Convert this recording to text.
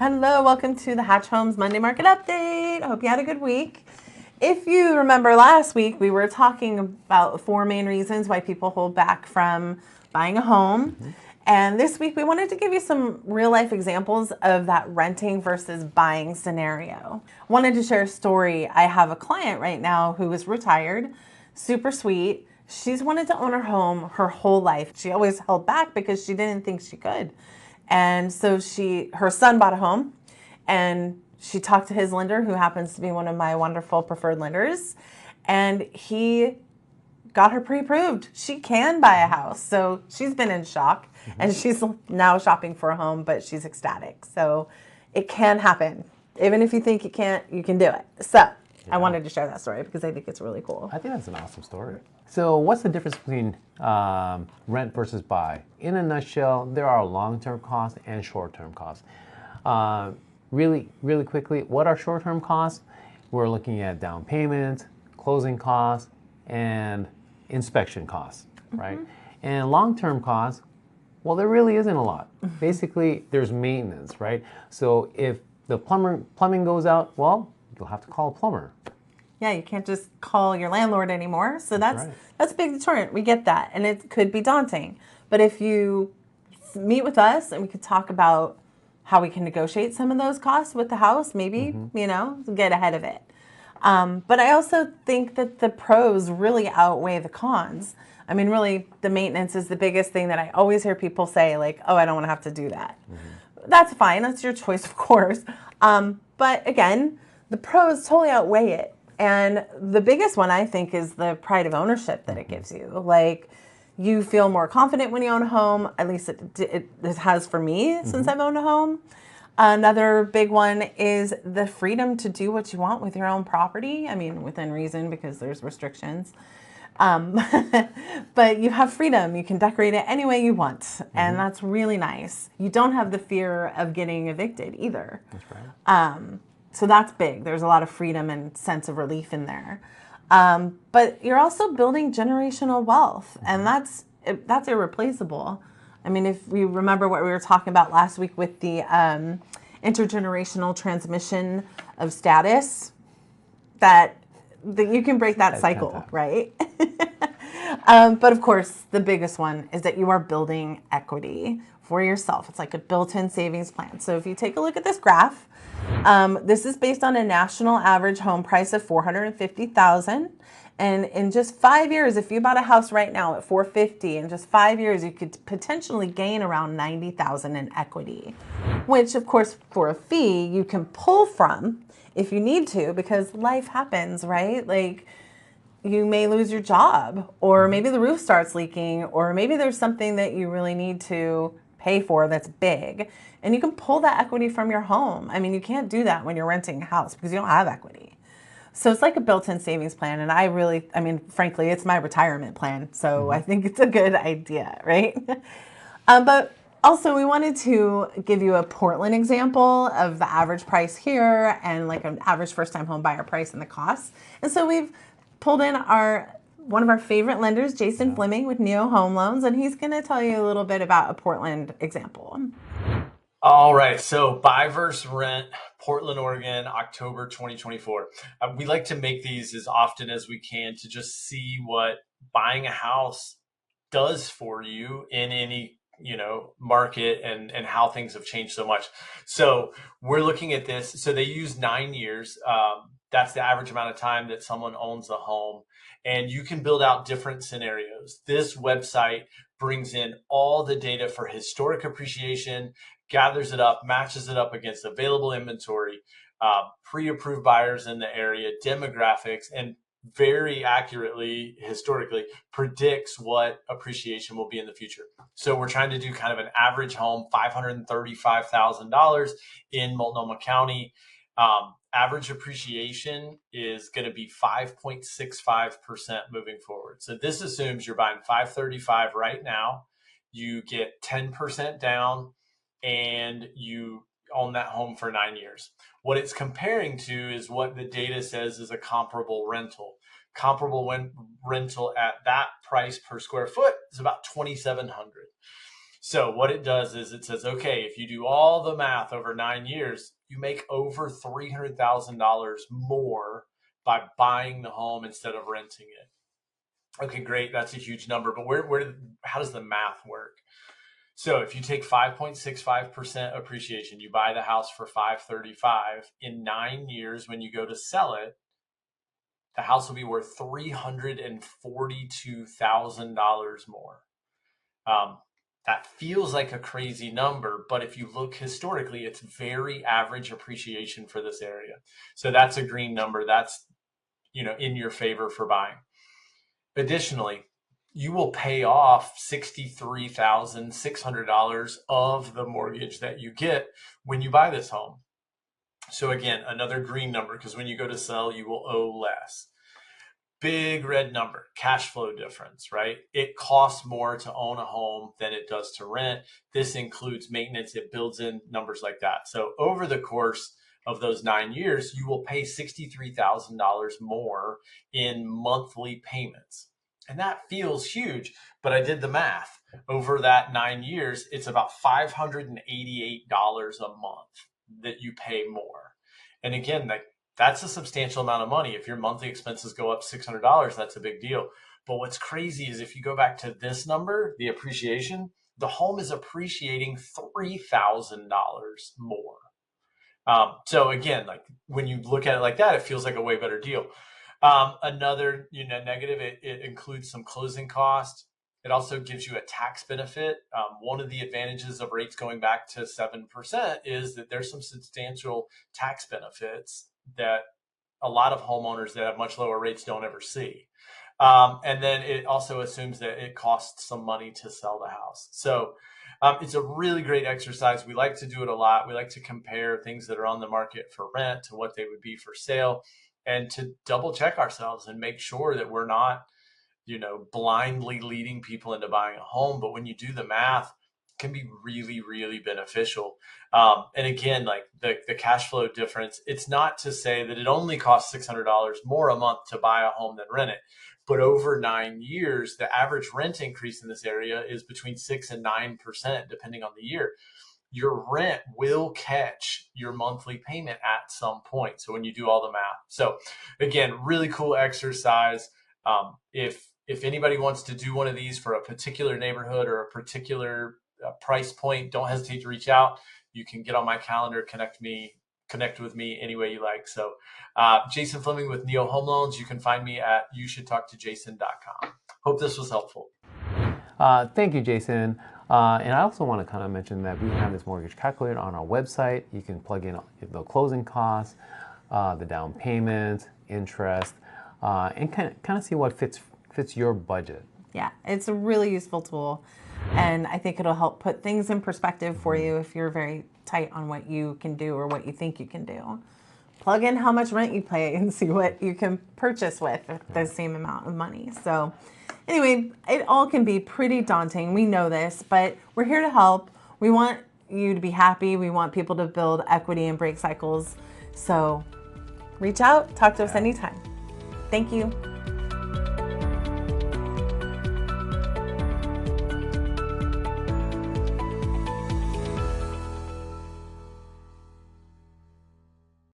Hello, welcome to the Hatch Homes Monday Market Update. I hope you had a good week. If you remember last week, we were talking about 4 main reasons why people hold back from buying a home. And this week we wanted to give you some real life examples of that renting versus buying scenario. Wanted to share a story. I have a client right now who is retired, super sweet. She's wanted to own her home her whole life. She always held back because she didn't think she could. And so her son bought a home, and she talked to his lender, who happens to be one of my wonderful preferred lenders, and he got her pre-approved. She can buy a house. So she's been in shock, and she's now shopping for a home, but she's ecstatic. So it can happen. Even if you think you can't, you can do it. So I wanted to share that story because I think it's really cool. I think that's an awesome story. So what's the difference between rent versus buy? In a nutshell, there are long-term costs and short-term costs. Really quickly, what are short-term costs? We're looking at down payment, closing costs, and inspection costs, right? And long-term costs, well, there really isn't a lot. Basically, there's maintenance, right? So if the plumbing goes out, well, you'll have to call a plumber. Yeah, you can't just call your landlord anymore. So that's a big deterrent. We get that. And it could be daunting. But if you meet with us and we could talk about how we can negotiate some of those costs with the house, maybe, get ahead of it. But I also think that the pros really outweigh the cons. I mean, really, the maintenance is the biggest thing that I always hear people say, like, oh, I don't want to have to do that. That's fine. That's your choice, of course. But again, the pros totally outweigh it. And the biggest one, I think, is the pride of ownership that it gives you. Like, you feel more confident when you own a home. At least it has for me since I've owned a home. Another big one is the freedom to do what you want with your own property. I mean, within reason, because there's restrictions. But you have freedom. You can decorate it any way you want. And that's really nice. You don't have the fear of getting evicted either. That's right. So that's big. There's a lot of freedom and sense of relief in there. But you're also building generational wealth, and that's irreplaceable. I mean, if we remember what we were talking about last week with the intergenerational transmission of status, that you can break that cycle, right? But of course, the biggest one is that you are building equity for yourself. It's like a built-in savings plan. So if you take a look at this graph, this is based on a national average home price of $450,000. And in just 5 years, if you bought a house right now at $450,000, in just 5 years, you could potentially gain around $90,000 in equity, which of course, for a fee, you can pull from if you need to, because life happens, right? Like, you may lose your job, or maybe the roof starts leaking, or maybe there's something that you really need to pay for that's big, and you can pull that equity from your home. I mean, you can't do that when you're renting a house because you don't have equity. So it's like a built-in savings plan, and I mean, frankly, it's my retirement plan, so I think it's a good idea, right? But also, we wanted to give you a Portland example of the average price here and like an average first-time home buyer price and the costs. And so we've pulled in one of our favorite lenders, Jason Fleming with Neo Home Loans, and he's going to tell you a little bit about a Portland example. All right, so buy versus rent, Portland, Oregon, October 2024. We like to make these as often as we can to just see what buying a house does for you in any market, and how things have changed so much. So we're looking at this. So they use 9 years. That's the average amount of time that someone owns a home. And you can build out different scenarios. This website brings in all the data for historic appreciation, gathers it up, matches it up against available inventory, pre-approved buyers in the area, demographics, and very accurately, historically, predicts what appreciation will be in the future. So we're trying to do kind of an average home, $535,000 in Multnomah County. Average appreciation is going to be 5.65% moving forward. So this assumes you're buying 535 right now, you get 10% down, and you own that home for 9 years. What it's comparing to is what the data says is a comparable rental. Comparable rental at that price per square foot is about $2,700. So what it does is it says, okay, if you do all the math over 9 years, you make over $300,000 more by buying the home instead of renting it. Okay, great. That's a huge number. But how does the math work? So if you take 5.65% appreciation, you buy the house for 535 in 9 years. When you go to sell it, the house will be worth $342,000 more. That feels like a crazy number, but if you look historically, it's very average appreciation for this area. So that's a green number. That's, in your favor for buying. Additionally, you will pay off $63,600 of the mortgage that you get when you buy this home. So again, another green number, because when you go to sell, you will owe less. Big red number, cash flow difference, right? It costs more to own a home than it does to rent. This includes maintenance. It builds in numbers like that. So over the course of those 9 years, you will pay $63,000 more in monthly payments. And that feels huge, but I did the math. Over that 9 years, it's about $588 a month that you pay more. And again, that's a substantial amount of money. If your monthly expenses go up $600, that's a big deal. But what's crazy is if you go back to this number, the appreciation, the home is appreciating $3,000 more. So again, like when you look at it like that, it feels like a way better deal. Another negative, it includes some closing costs. It also gives you a tax benefit. One of the advantages of rates going back to 7% is that there's some substantial tax benefits that a lot of homeowners that have much lower rates don't ever see. And then it also assumes that it costs some money to sell the house. So it's a really great exercise. We like to do it a lot. We like to compare things that are on the market for rent to what they would be for sale, and to double check ourselves and make sure that we're not, blindly leading people into buying a home. But when you do the math, it can be really, really beneficial. And again, like the cash flow difference, it's not to say that it only costs $600 more a month to buy a home than rent it. But over 9 years, the average rent increase in this area is between 6 and 9%, depending on the year. Your rent will catch your monthly payment at some point. So when you do all the math. So again, really cool exercise. If anybody wants to do one of these for a particular neighborhood or a particular price point, don't hesitate to reach out. You can get on my calendar, connect with me any way you like. So Jason Fleming with Neo Home Loans. You can find me at youshouldtalktojason.com. Hope this was helpful. Thank you, Jason. And I also want to kind of mention that we have this mortgage calculator on our website. You can plug in the closing costs, the down payment, interest, and kind of see what fits your budget. Yeah, it's a really useful tool, and I think it'll help put things in perspective for you if you're very tight on what you can do or what you think you can do. Plug in how much rent you pay and see what you can purchase with the same amount of money. So anyway, it all can be pretty daunting. We know this, but we're here to help. We want you to be happy. We want people to build equity and break cycles. So reach out, talk to us anytime. Thank you.